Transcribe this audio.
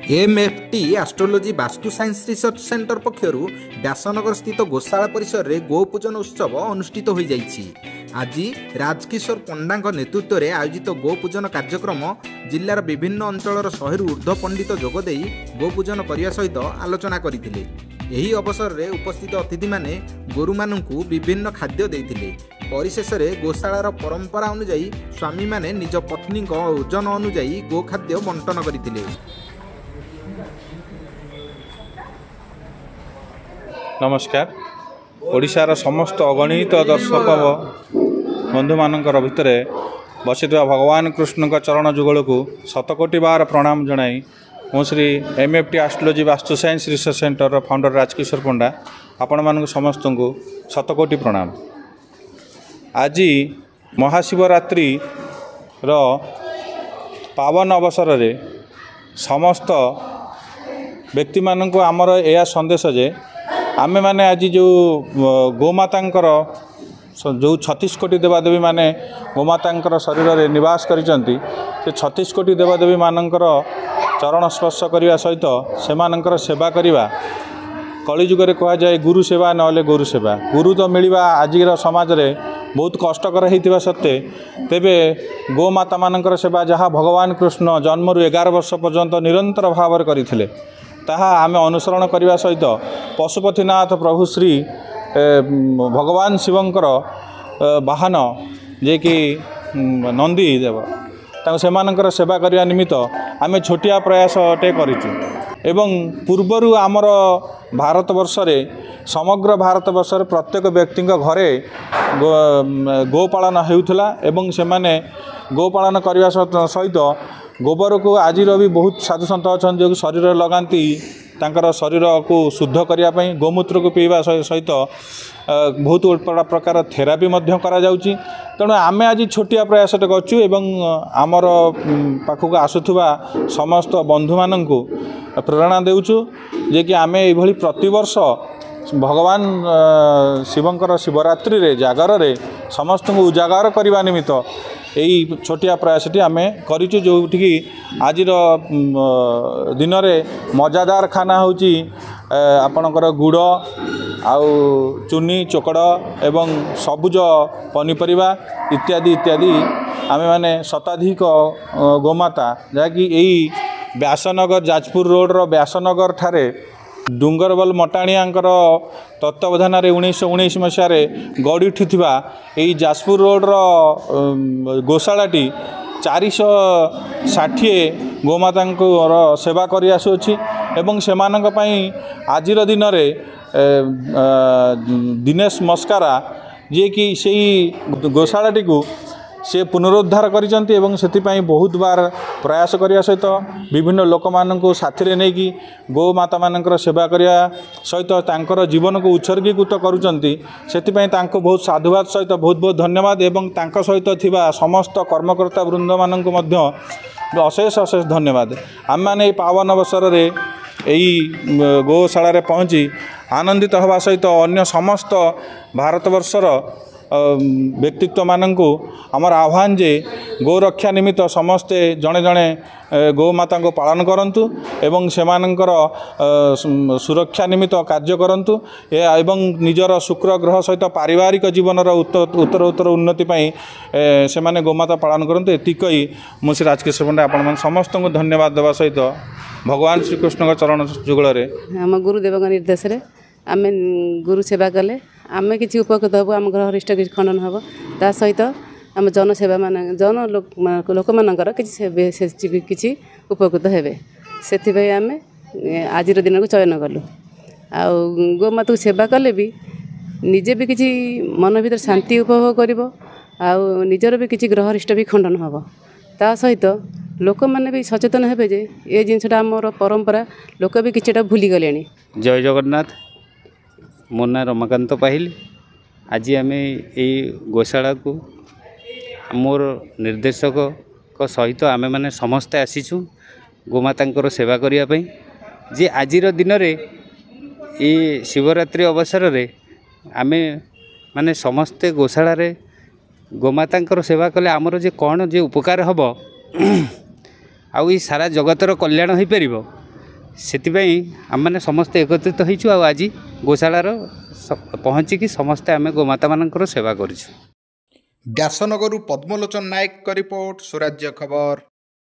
MFT astrology Vastu science research centre पक्षर व्यासनगर स्थित गोशाला परिसर में गोपूजन उत्सव अनुष्ठित हो जाइछि। आज राजकिशोर पंडा नेतृत्व में आयोजित गोपूजन कार्यक्रम जिलार विभिन्न अंचल 100 ऊर्ध्व पंडित जोगदे गोपूजन करने सहित आलोचना करथिले। एही अवसर में उपस्थित अतिथि माने गोरु मानू विभिन्न खाद्य देइथिले। परिशेष में गोशालार परंपरा अनुजाई स्वामी माने निज पत्नी ओजन अनुजाई गो खाद्य बंटन करथिले। नमस्कार। ओडिशार समस्त अगणित दर्शक बंधु मानकर भितर बसी भगवान कृष्ण चरण जुगल को शतकोटी बार प्रणाम जनाई मो Shri MFT astrology Vastu science research centre founder Rajkishore Panda आपण मान समस्त को शतकोटी प्रणाम। आज महाशिवरात्रि पावन अवसर रे समस्त व्यक्ति मान को आमर यह संदेश जे आमे माने आज जो गोमातांकर जो 36 कोटी देवादेवी माने गोमातांकर शरीर रे निवास करिसंती से 36 कोटी देवादेवी मानकर चरण स्पर्श करने सहित से सेवा करवा कलिजुग रे कहा जाए गुरु सेवा नले गोरु सेवा। गुरु तो मिलवा आज समाज रे बहुत कष्टकर होता सत्वे तेबे गोमाता मानकर सेवा जहाँ भगवान कृष्ण जन्मरू 11 वर्ष पर्यंत निरंतर भाव करते ताहा आमे अनुसरण करने सहित पशुपतिनाथ प्रभु श्री भगवान शिवंकर वाहन जे कि नंदी देव से सेवा करने निमित्त आमे छोटिया प्रयास टे करिछु। एवं पूर्वरु आमर भारतवर्ष रे समग्र भारतवर्ष रे प्रत्येक व्यक्ति घरे गोपालन हेउथला एवं से माने गोपालन करने सहित गोबर को आज भी बहुत साधु सन्त अच्छा जो शरीर लगाती तांकर शरीर को शुद्ध करने गोमूत्र को पीवा सहित बहुत प्रकार थेरापी करा जाउची। तेणु आमे आज छोटिया प्रयास करूँ एवं आमर पाखक आसुवा समस्त बंधु मानू प्रेरणा देउछु जे कि आमे एभली प्रतिवर्ष भगवान शिवंकर शिवरात्रि रे जागर रे समस्त को उजागर करने निमित्त यही छोटिया प्रयासटी आम करूँ जो आज दिन में मजादार खाना हूँ आपणकर गुड़ आउ चुनी चोकड़ एवं सबुज पनीपरिया इत्यादि इत्यादि आम मैंने शताधिक गोमाता जहाँकि यही व्यासनगर जाजपुर रोड रो व्यासनगर ठारे डुंगरबल मटाणियांकर तत्वावधान 1919 मसीह गढ़ी उठिथिबा एई जाजपुर रोड रो गोशालाटी 460 गोमातांकर सेवा करि आसुछि एवं सेमानक पई आजिर दिन रे दिनेश मस्कारा जे कि सेई गोशालाटी को से पुनरुद्धार करिसंती एवं सेतिपई बहुत बार प्रयास करिया सहित विभिन्न लोक माननकु साथी नहीं कि गो माता मानकर सेवा करिया सहित तांकर जीवन को उत्सर्गीकृत करुचंती सेतिपई तांको बहुत साधुवाद सहित बहुत बहुत धन्यवाद एवं तांको सहित थिबा समस्त कर्मकर्ता वृंद माननकु मध्य अशेष अशेष धन्यवाद। आम माने पावन अवसर रे एई गोशाला रे पहुँची आनंदित हवा सहित अन्य समस्त भारतवर्षर व्यक्तित्व मानू आमर आह्वान जे गो रक्षा निमित्त समस्ते जड़े जड़े गोमाता को पालन करंतु एवं सेमानंकर सुरक्षा निमित्त कार्य करंतु एवं निजर शुक्र ग्रह सहित पारिवारिक जीवन उत्तर उत्तर उन्नति से माने गोमाता पालन करंतु। एतिक कही मु श्री राजकिशोर पंडा आपण समस्त को धन्यवाद देवा सहित भगवान श्रीकृष्ण चरण जुगल आम गुरुदेव निर्देश आम गुरु सेवा कले आम कि उपकृत हबू आम ग्रह हृष्ट किसी खंडन हम ता सहित आम जनसेवा मान जन लोक मानकर किसी उपकृत हेबे से आम आज दिन को चयन कलु। आ गोमाता को सेवा कले भी निजे भी किसी मन भीतर शांति उपभोग कर निजर भी किसी ग्रह हृष्ट भी खंडन हम ता सहित लोक मैंने भी सचेतन हेबे जे ये जिनटा आमर परंपरा लोक भी किछटा भूली गले। जय जगन्नाथ। मो ना रमाकांत पाहिल। आज आम ये गोशाला को मोर निर्देशक सहित आमे माने समस्ते आसीचु गोमातांकर सेवा करने जे आजिर दिन रे ये शिवरात्रि अवसर रे आमे माने समस्ते गोशाला रे गोमातांकर सेवा कले आमर जे कौन जे उपकार हम आउ सारा जगतर कल्याण हो पार ସେଥିପାଇଁ ଆମେମାନେ ସମସ୍ତେ ଏକତ୍ରିତ ହେଇଛୁ ଆଉ ଆଜି ଗୋଶାଳାର ପହଞ୍ଚିକି ସମସ୍ତେ ଆମେ ଗୋମାତାମାନଙ୍କର ସେବା କରିଛୁ। ବ୍ୟାସନଗରରୁ ପଦ୍ମଲୋଚନ ନାୟକଙ୍କ ରିପୋର୍ଟ, ସ୍ୱରାଜ୍ୟ ଖବର।